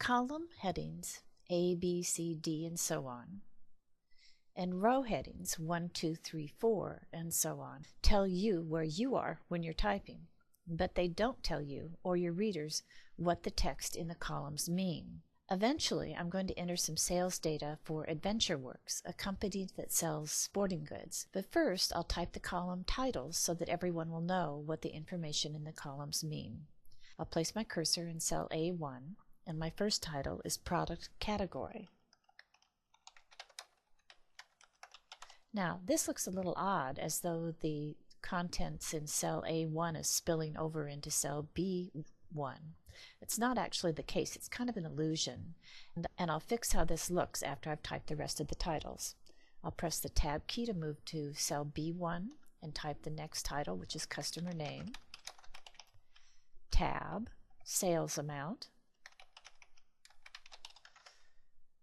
column headings A, B, C, D, and so on, and row headings 1, 2, 3, 4, and so on tell you where you are when you're typing, but they don't tell you or your readers what the text in the columns mean. Eventually, I'm going to enter some sales data for AdventureWorks, a company that sells sporting goods. But first, I'll type the column titles so that everyone will know what the information in the columns mean. I'll place my cursor in cell A1, and my first title is Product Category. Now, this looks a little odd, as though the contents in cell A1 is spilling over into cell B1. It's not actually the case. It's kind of an illusion. And I'll fix how this looks after I've typed the rest of the titles. I'll press the Tab key to move to cell B1 and type the next title, which is Customer Name, Tab, Sales Amount,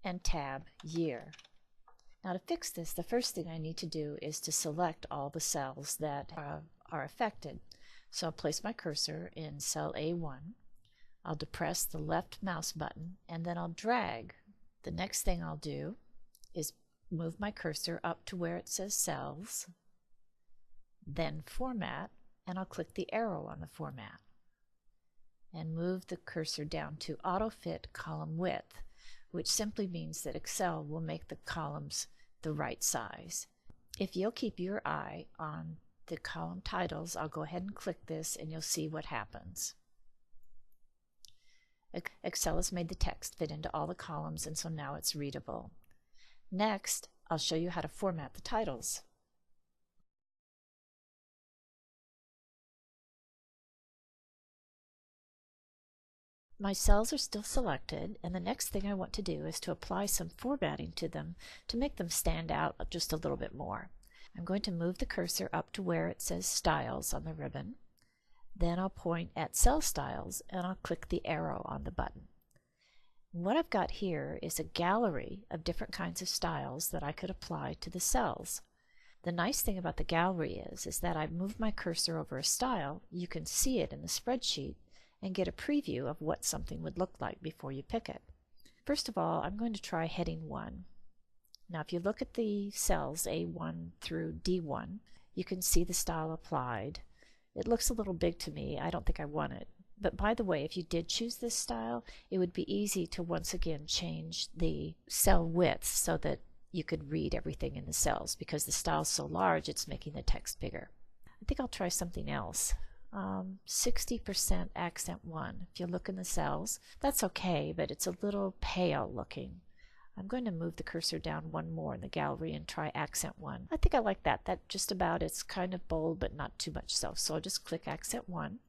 and Tab, Year. Now to fix this, the first thing I need to do is to select all the cells that are affected. So I'll place my cursor in cell A1. I'll depress the left mouse button and then I'll drag. The next thing I'll do is move my cursor up to where it says Cells, then Format, and I'll click the arrow on the Format and move the cursor down to Auto-Fit Column Width, which simply means that Excel will make the columns the right size. If you'll keep your eye on the column titles, I'll go ahead and click this and you'll see what happens. Excel has made the text fit into all the columns, and so now it's readable. Next, I'll show you how to format the titles. My cells are still selected, and the next thing I want to do is to apply some formatting to them to make them stand out just a little bit more. I'm going to move the cursor up to where it says Styles on the ribbon. Then I'll point at Cell Styles and I'll click the arrow on the button. What I've got here is a gallery of different kinds of styles that I could apply to the cells. The nice thing about the gallery is that I move my cursor over a style, you can see it in the spreadsheet and get a preview of what something would look like before you pick it. First of all, I'm going to try heading 1. Now if you look at the cells A1 through D1, you can see the style applied. It looks a little big to me. I don't think I want it. But by the way, if you did choose this style, it would be easy to once again change the cell width so that you could read everything in the cells, because the style's so large it's making the text bigger. I think I'll try something else. 60% accent 1. If you look in the cells, that's okay, but it's a little pale looking. I'm going to move the cursor down one more in the gallery and try accent 1. I think I like that. That just about, it's kind of bold but not too much so. So I'll just click accent 1,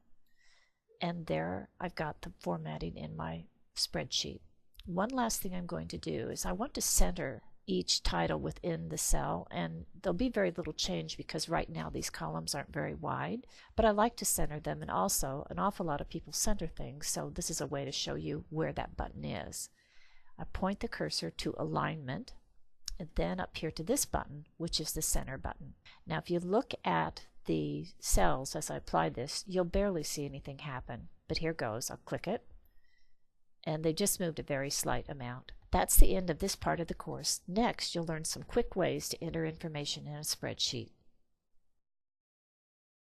and there I've got the formatting in my spreadsheet. One last thing I'm going to do is I want to center each title within the cell, and there'll be very little change because right now these columns aren't very wide, but I like to center them, and also an awful lot of people center things, so this is a way to show you where that button is. I point the cursor to Alignment, and then up here to this button, which is the Center button. Now if you look at the cells as I apply this, you'll barely see anything happen, but here goes. I'll click it, and they just moved a very slight amount. That's the end of this part of the course. Next, you'll learn some quick ways to enter information in a spreadsheet.